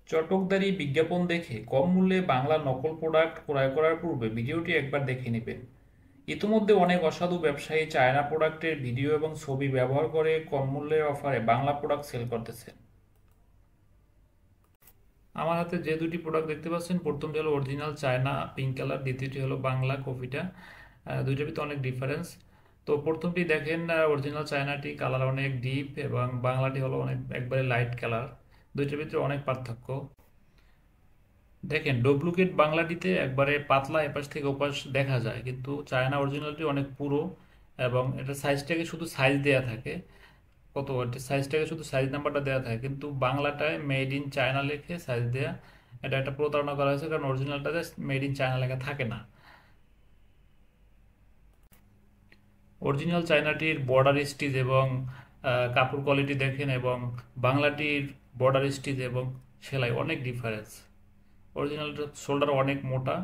চটকদারি বিজ্ঞাপন দেখে কম মূল্যে বাংলা নকল প্রোডাক্ট ক্রয় করার পূর্বে ভিডিওটি একবার দেখে নেবেন। ইতিমধ্যে অনেক অসাধু ব্যবসায়ী চায়না প্রোডাক্টের ভিডিও এবং ছবি ব্যবহার করে কম মূল্যের অফারে বাংলা প্রোডাক্ট সেল করতেছে। আমার হাতে যে দুটি প্রোডাক্ট দেখতে পাচ্ছেন, প্রথমটি হলো অরিজিনাল চায়না পিঙ্ক কালার, দ্বিতীয়টি হলো বাংলা কফিটা। দুইটার ভিতরে অনেক ডিফারেন্স। তো প্রথমটি দেখেন, অরিজিনাল চায়নাটি কালার অনেক ডিপ এবং বাংলাটি হলো অনেক একবারে লাইট কালার। দুইটার ভিতরে অনেক পার্থক্য। দেখেন, ডুপ্লিকেট বাংলাটিতে একবারে পাতলা এপাশ থেকে ওপাশ দেখা যায়, কিন্তু চায়না অরিজিনালটি অনেক পুরো এবং এটা সাইজটাকে শুধু সাইজ দেয়া থাকে। কত সাইজটাকে শুধু সাইজ নাম্বারটা দেওয়া থাকে, কিন্তু বাংলাটায় মেড ইন চায়না লিখে সাইজ দেয়া। এটা একটা প্রতারণা করা হয়েছে, কারণ অরিজিনালটাতে মেড ইন চায়না লেখা থাকে না। অরিজিনাল চায়নাটির বর্ডার স্টিচ এবং কাপড় কোয়ালিটি দেখেন, এবং বাংলাটির বর্ডার স্টিচ এবং সেলাই অনেক ডিফারেন্স। অরিজিনালটার শোল্ডার অনেক মোটা,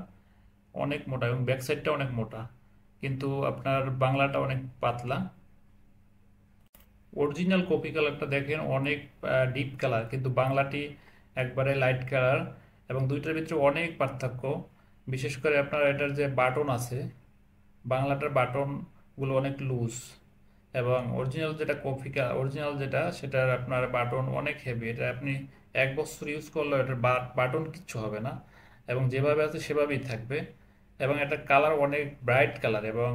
অনেক মোটা, এবং ব্যাক সাইডটা অনেক মোটা, কিন্তু আপনার বাংলাটা অনেক পাতলা। অরিজিনাল কপি কালারটা দেখেন অনেক ডিপ কালার, কিন্তু বাংলাটি একবারে লাইট কালার, এবং দুইটার ভিতরে অনেক পার্থক্য। বিশেষ করে আপনার এটার যে বাটন আছে, বাংলাটার বাটনগুলো অনেক লুজ, এবং অরিজিনাল যেটা অরিজিনাল যেটা সেটার আপনার বাটন অনেক হেভি। এটা আপনি 1 বছর ইউজ করলেও এটার বাটন কিচ্ছু হবে না, এবং যেভাবে আছে সেভাবেই থাকবে। এবং এটা কালার অনেক ব্রাইট কালার, এবং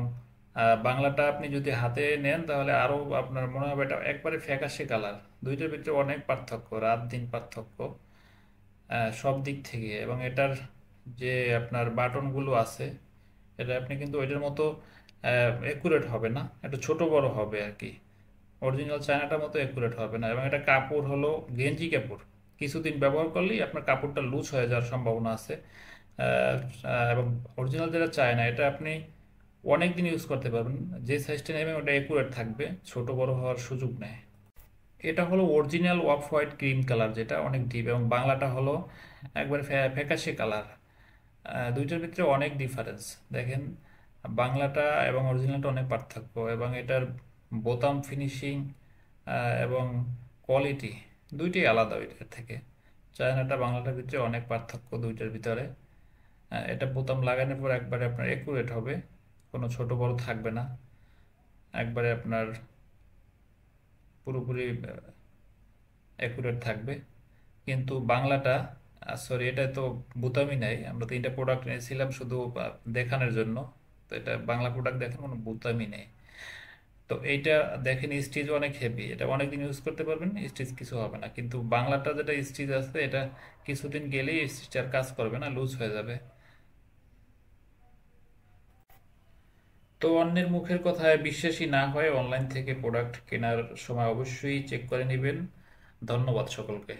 বাংলাটা আপনি যদি হাতে নেন তাহলে আরো আপনার মনে হবে এটা একবারে ফ্যাকাশে কালার। দুইটার ভিতরে অনেক পার্থক্য, রাত দিন পার্থক্য সব দিক থেকে। এবং এটার যে আপনার বাটনগুলো আছে, এটা আপনি কিন্তু ওইটার মতো একুরেট হবে না, একটু ছোট বড় হবে আর কি। অরিজিনাল চায়নাটার মতো একুরেট হবে না। এবং এটা কাপড় হলো গেঞ্জি কাপড়, কিছুদিন ব্যবহার করলেই আপনার কাপড়টা লুজ হয়ে যাওয়ার সম্ভাবনা আছে। এবং অরিজিনাল যেটা চায়না, এটা আপনি অনেক দিন ইউজ করতে পারবেন। যে সাইজটা নেবেন ওটা একুরেট থাকবে, ছোট বড় হওয়ার সুযোগ নেই। এটা হলো original off white cream colour, যেটা অনেক ডিপ, এবং বাংলাটা হলো একবার ফ্যাকাশে কালার। দুইটার ভিতরে অনেক ডিফারেন্স। দেখেন, বাংলাটা এবং অরিজিনালটা অনেক পার্থক্য, এবং এটার বোতাম ফিনিশিং এবং কোয়ালিটি দুইটাই আলাদা ওইটার থেকে। চায়নাটা বাংলাটার ভিতরে অনেক পার্থক্য দুইটার ভিতরে। এটা বোতাম লাগানোর পর একবারে আপনার একুরেট হবে, কোনো ছোট বড় থাকবে না, একবারে আপনার পুরোপুরি অ্যাকুরেট থাকবে। কিন্তু বাংলাটা, সরি, এটা তো বোতামই নাই। আমরা 3টা প্রোডাক্ট নিয়েছিলাম শুধু দেখানোর জন্য, তো এটা বাংলা প্রোডাক্ট দেখেন কোনো বোতামই নেই। তো এইটা দেখেন স্টিচ অনেক হেভি, এটা অনেকদিন ইউজ করতে পারবেন, স্টিচ কিছু হবে না। কিন্তু বাংলাটা যেটা স্টিচ আছে, এটা কিছুদিন গেলেই স্টিচ আর কাজ করবে না, লুজ হয়ে যাবে। তো অন্যের মুখের কথায় বিশ্বাসী না হয়ে অনলাইন থেকে প্রোডাক্ট কেনার সময় অবশ্যই চেক করে নেবেন। ধন্যবাদ সকলকে।